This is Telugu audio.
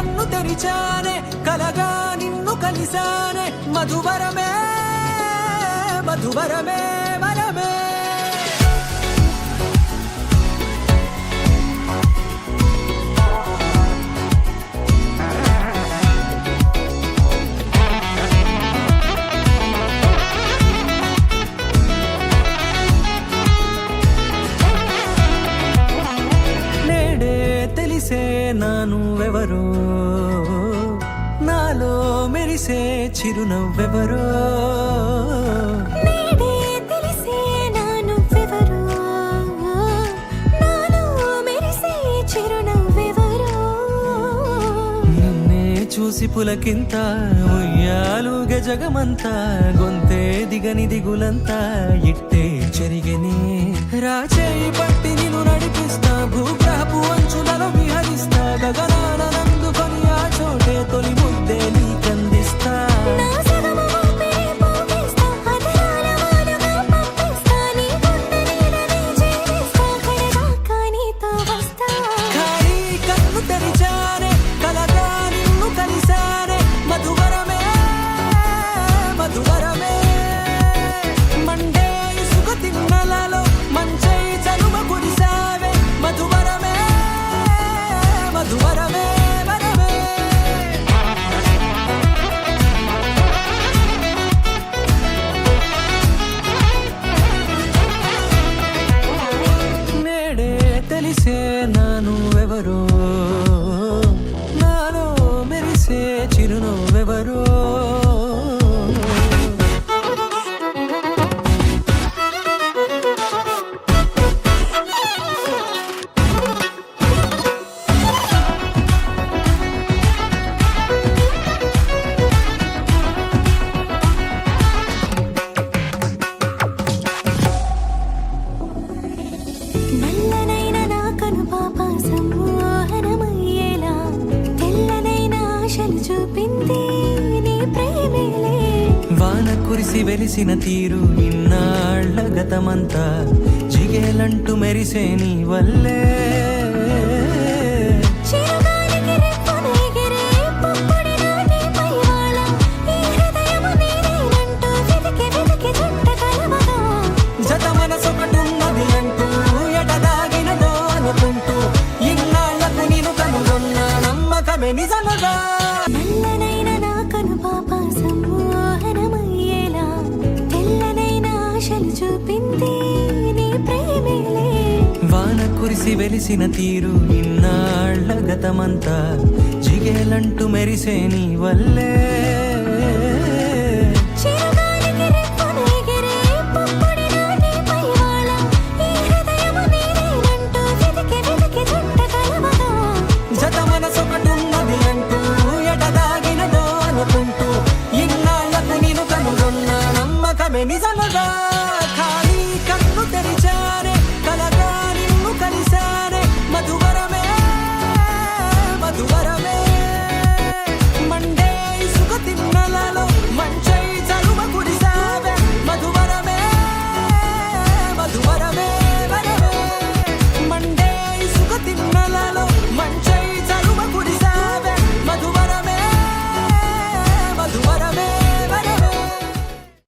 కన్ను తెరిచానే కలగా నిన్ను కలిసానే మధువరమే మధువరమే వరమే నానువెవరో నాలో మెరిసే చిరునవ్వెవరో నిన్నే చూసి పులకింత ఉయ్యాలుగ జగమంతా గొంతే దిగని దిగులంతా ఇట్టే చెరిగనే రాచేయి పట్టి నిన్ను నడిపిస్తా భూగ్రహపు అంచులలో విహరిస్తా గగనాన నందుకొని ఆ చోటే తొలి ముద్దే నీకందిస్తా ఖాళీ కన్ను తెరిచానే కలగా నిన్ను కలిసానే మధువరమే మధువరమే మండే ఇసుక తిన్నలలో మంచై చలువ కురిసావే మధువరమే మధువరమే వరమే నేడే తెలిసే నానువెవరో నాలో మెరిసే చిరునవ్వెవరో నల్లనైన నా కను పాప సమ్మోహనమయ్యేలా తెల్లనైన ఆశలు చూపింది నీ ప్రేమేలే వాన కురిసి వెలిసిన తీరు ఇన్నాళ్ల గతమంతా జిగేలంటూ మెరిసే నీ వల్లే చిరుగాలికి రెప్పన ఎగిరే పుప్పొడిన నీపై వాళ ఈ హృదయము నీదేనంటూ వెతికి వెతికి జంట కలవగా జత మనసొకటున్నది అంటూ ఎటదాగినదో అనుకుంటూ ఇన్నాళ్లకు నేను కనుగొన్న నమ్మకమే నిజముగా నల్లనైన నా కను పాప సమ్మోహనమయ్యేలా తెల్లనైన ఆశలు చూపింది నీ ప్రేమేలే వాన కురిసి వెలిసిన తీరు ఇన్నాళ్ల గతమంతా జిగేలంటూ మెరిసే నీ వల్లే